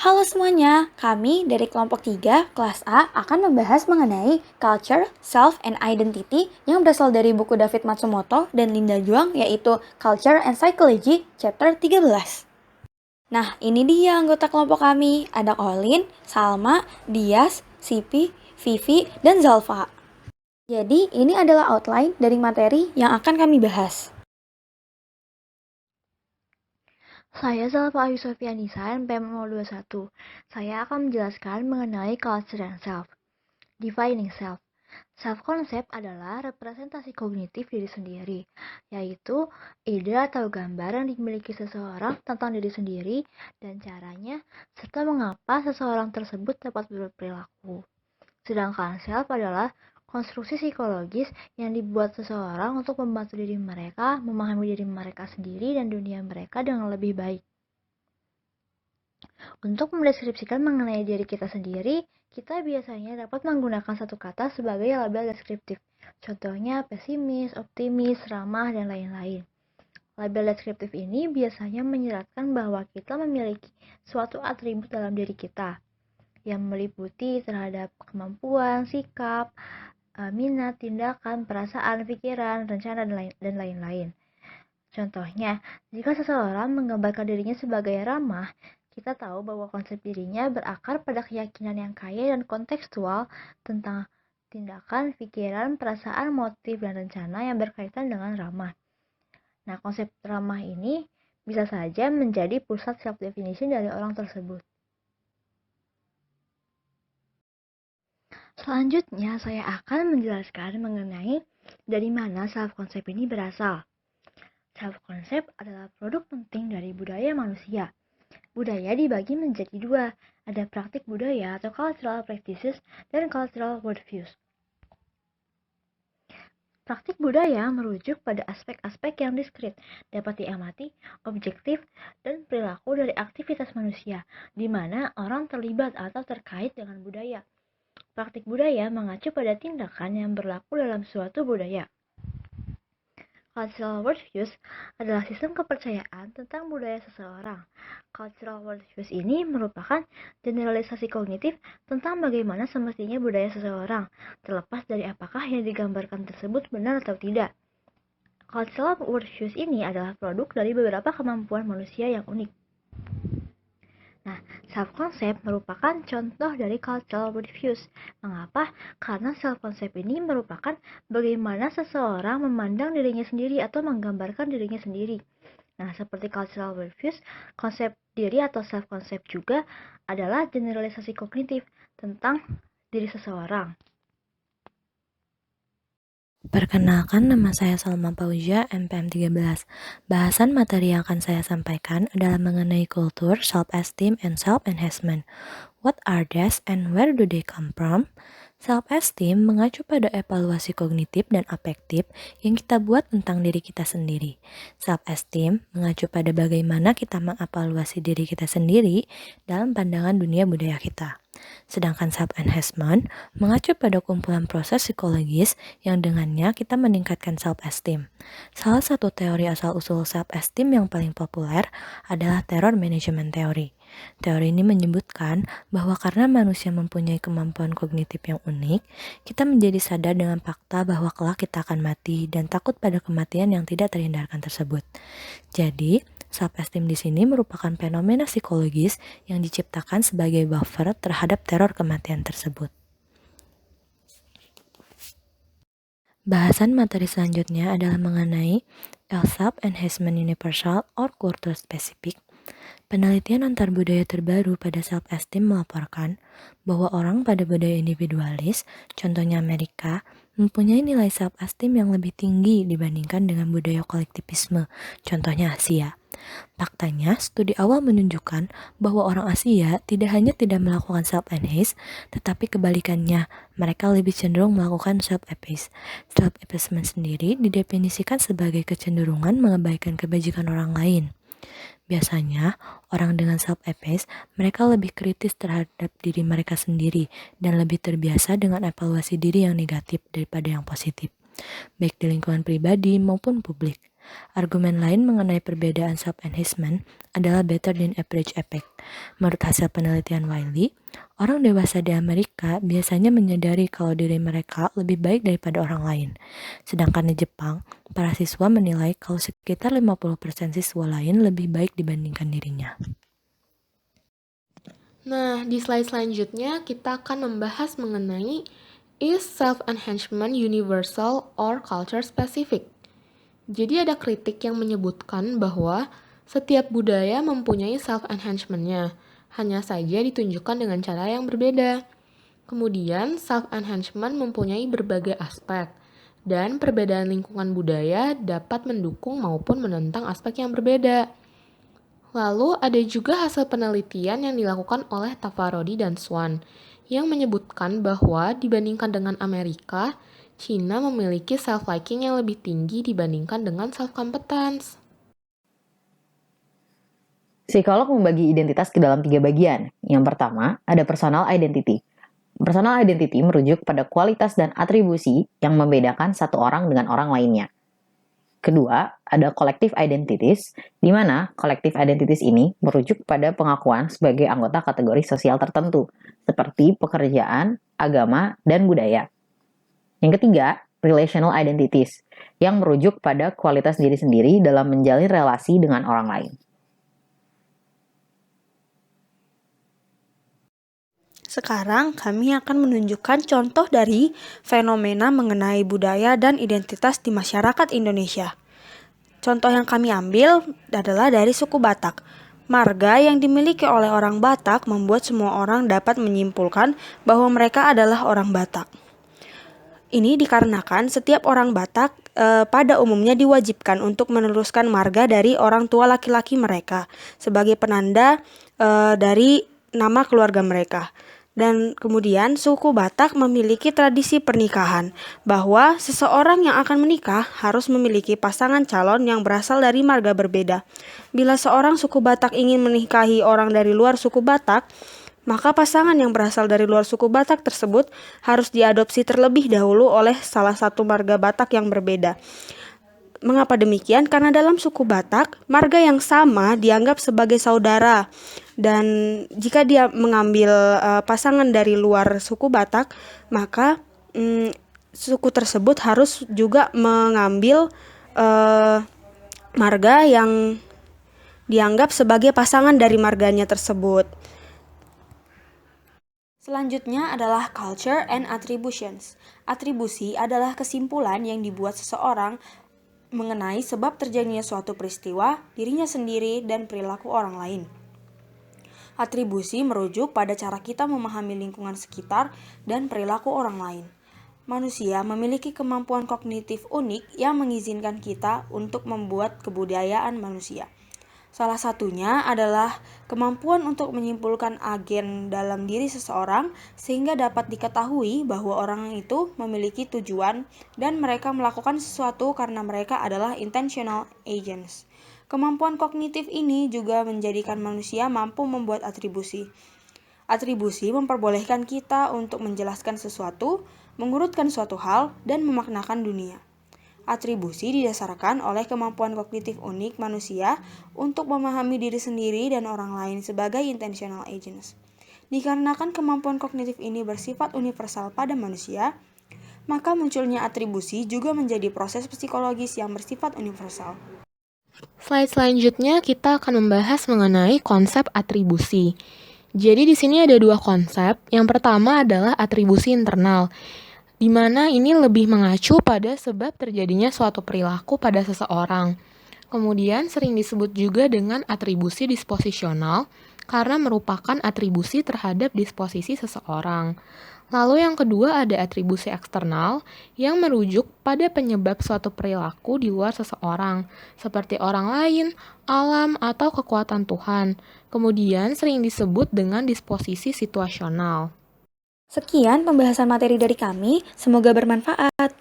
Halo semuanya, kami dari kelompok 3 kelas A akan membahas mengenai Culture, Self, and Identity yang berasal dari buku David Matsumoto dan Linda Juang yaitu Culture and Psychology chapter 13. Nah, ini dia anggota kelompok kami, ada Olin, Salma, Dias, Sipi, Vivi, dan Zalfa. Jadi, ini adalah outline dari materi yang akan kami bahas. Saya Zalfa Ayu Sofianisa, NPM 021. Saya akan menjelaskan mengenai culture and self. Defining self. Self-concept adalah representasi kognitif diri sendiri, yaitu ide atau gambar yang dimiliki seseorang tentang diri sendiri dan caranya, serta mengapa seseorang tersebut dapat berperilaku. Sedangkan self adalah konstruksi psikologis yang dibuat seseorang untuk membantu diri mereka memahami diri mereka sendiri dan dunia mereka dengan lebih baik. Untuk mendeskripsikan mengenai diri kita sendiri, kita biasanya dapat menggunakan satu kata sebagai label deskriptif. Contohnya pesimis, optimis, ramah, dan lain-lain. Label deskriptif ini biasanya menyeratkan bahwa kita memiliki suatu atribut dalam diri kita yang meliputi terhadap kemampuan, sikap, minat, tindakan, perasaan, pikiran, rencana, dan lain-lain. Contohnya, jika seseorang menggambarkan dirinya sebagai ramah, kita tahu bahwa konsep dirinya berakar pada keyakinan yang kaya dan kontekstual tentang tindakan, pikiran, perasaan, motif, dan rencana yang berkaitan dengan ramah. Nah, konsep ramah ini bisa saja menjadi pusat self-definition dari orang tersebut. Selanjutnya, saya akan menjelaskan mengenai dari mana self-concept ini berasal. Self-concept adalah produk penting dari budaya manusia. Budaya dibagi menjadi dua, ada praktik budaya atau cultural practices dan cultural worldviews. Praktik budaya merujuk pada aspek-aspek yang diskrit, dapat diamati, objektif, dan perilaku dari aktivitas manusia, di mana orang terlibat atau terkait dengan budaya. Praktik budaya mengacu pada tindakan yang berlaku dalam suatu budaya. Cultural worldviews adalah sistem kepercayaan tentang budaya seseorang. Cultural worldviews ini merupakan generalisasi kognitif tentang bagaimana semestinya budaya seseorang, terlepas dari apakah yang digambarkan tersebut benar atau tidak. Cultural worldviews ini adalah produk dari beberapa kemampuan manusia yang unik. Nah, self-concept merupakan contoh dari cultural worldviews. Mengapa? Karena self-concept ini merupakan bagaimana seseorang memandang dirinya sendiri atau menggambarkan dirinya sendiri. Nah, seperti cultural worldviews, konsep diri atau self-concept juga adalah generalisasi kognitif tentang diri seseorang. Perkenalkan, nama saya Salma Pauzia, NPM 13. Bahasan materi yang akan saya sampaikan adalah mengenai kultur, self-esteem, and self-enhancement. What are these and where do they come from? Self-esteem mengacu pada evaluasi kognitif dan afektif yang kita buat tentang diri kita sendiri. Self-esteem mengacu pada bagaimana kita mengevaluasi diri kita sendiri dalam pandangan dunia budaya kita. Sedangkan self-enhancement mengacu pada kumpulan proses psikologis yang dengannya kita meningkatkan self-esteem. Salah satu teori asal-usul self-esteem yang paling populer adalah terror management theory. Teori ini menyebutkan bahwa karena manusia mempunyai kemampuan kognitif yang unik, kita menjadi sadar dengan fakta bahwa kelak kita akan mati dan takut pada kematian yang tidak terhindarkan tersebut. Jadi, self-esteem di sini merupakan fenomena psikologis yang diciptakan sebagai buffer terhadap teror kematian tersebut. Bahasan materi selanjutnya adalah mengenai self-enhancement universal or culture specific. Penelitian antar budaya terbaru pada self-esteem melaporkan bahwa orang pada budaya individualis, contohnya Amerika, mempunyai nilai self-esteem yang lebih tinggi dibandingkan dengan budaya kolektivisme, contohnya Asia. Faktanya, studi awal menunjukkan bahwa orang Asia tidak hanya tidak melakukan self-enhance, tetapi kebalikannya, mereka lebih cenderung melakukan self-efface. Self-effacement sendiri didefinisikan sebagai kecenderungan mengabaikan kebajikan orang lain. Biasanya, orang dengan self-efface, mereka lebih kritis terhadap diri mereka sendiri dan lebih terbiasa dengan evaluasi diri yang negatif daripada yang positif, baik di lingkungan pribadi maupun publik. Argumen lain mengenai perbedaan self-enhancement adalah better than average effect. Menurut hasil penelitian Wiley, orang dewasa di Amerika biasanya menyadari kalau diri mereka lebih baik daripada orang lain. Sedangkan di Jepang, para siswa menilai kalau sekitar 50% siswa lain lebih baik dibandingkan dirinya. Nah, di slide selanjutnya kita akan membahas mengenai is self-enhancement universal or culture specific? Jadi ada kritik yang menyebutkan bahwa setiap budaya mempunyai self-enhancement-nya, hanya saja ditunjukkan dengan cara yang berbeda. Kemudian, self-enhancement mempunyai berbagai aspek, dan perbedaan lingkungan budaya dapat mendukung maupun menentang aspek yang berbeda. Lalu ada juga hasil penelitian yang dilakukan oleh Tavarodi dan Swan yang menyebutkan bahwa dibandingkan dengan Amerika, China memiliki self-liking yang lebih tinggi dibandingkan dengan self-competence. Psikolog membagi identitas ke dalam 3 bagian. Yang pertama, ada personal identity. Personal identity merujuk pada kualitas dan atribusi yang membedakan satu orang dengan orang lainnya. Kedua, ada collective identities, di mana collective identities ini merujuk pada pengakuan sebagai anggota kategori sosial tertentu, seperti pekerjaan, agama, dan budaya. Yang ketiga, relational identities, yang merujuk pada kualitas diri sendiri dalam menjalin relasi dengan orang lain. Sekarang kami akan menunjukkan contoh dari fenomena mengenai budaya dan identitas di masyarakat Indonesia. Contoh yang kami ambil adalah dari suku Batak. Marga yang dimiliki oleh orang Batak membuat semua orang dapat menyimpulkan bahwa mereka adalah orang Batak. Ini dikarenakan setiap orang Batak pada umumnya diwajibkan untuk meneruskan marga dari orang tua laki-laki mereka sebagai penanda dari nama keluarga mereka. Dan kemudian suku Batak memiliki tradisi pernikahan, bahwa seseorang yang akan menikah harus memiliki pasangan calon yang berasal dari marga berbeda. Bila seorang suku Batak ingin menikahi orang dari luar suku Batak, maka pasangan yang berasal dari luar suku Batak tersebut harus diadopsi terlebih dahulu oleh salah satu marga Batak yang berbeda. Mengapa demikian? Karena dalam suku Batak, marga yang sama dianggap sebagai saudara. Dan jika dia mengambil pasangan dari luar suku Batak, maka suku tersebut harus juga mengambil marga yang dianggap sebagai pasangan dari marganya tersebut. Selanjutnya adalah culture and attributions. Atribusi adalah kesimpulan yang dibuat seseorang mengenai sebab terjadinya suatu peristiwa, dirinya sendiri, dan perilaku orang lain. Atribusi merujuk pada cara kita memahami lingkungan sekitar dan perilaku orang lain. Manusia memiliki kemampuan kognitif unik yang mengizinkan kita untuk membuat kebudayaan manusia. Salah satunya adalah kemampuan untuk menyimpulkan agen dalam diri seseorang sehingga dapat diketahui bahwa orang itu memiliki tujuan dan mereka melakukan sesuatu karena mereka adalah intentional agents. Kemampuan kognitif ini juga menjadikan manusia mampu membuat atribusi. Atribusi memperbolehkan kita untuk menjelaskan sesuatu, mengurutkan suatu hal, dan memaknakan dunia. Atribusi didasarkan oleh kemampuan kognitif unik manusia untuk memahami diri sendiri dan orang lain sebagai intentional agents. Dikarenakan kemampuan kognitif ini bersifat universal pada manusia, maka munculnya atribusi juga menjadi proses psikologis yang bersifat universal. Slide selanjutnya kita akan membahas mengenai konsep atribusi. Jadi di sini ada 2 konsep. Yang pertama adalah atribusi internal, di mana ini lebih mengacu pada sebab terjadinya suatu perilaku pada seseorang. Kemudian sering disebut juga dengan atribusi disposisional karena merupakan atribusi terhadap disposisi seseorang. Lalu yang kedua ada atribusi eksternal yang merujuk pada penyebab suatu perilaku di luar seseorang, seperti orang lain, alam, atau kekuatan Tuhan. Kemudian sering disebut dengan disposisi situasional. Sekian pembahasan materi dari kami, semoga bermanfaat.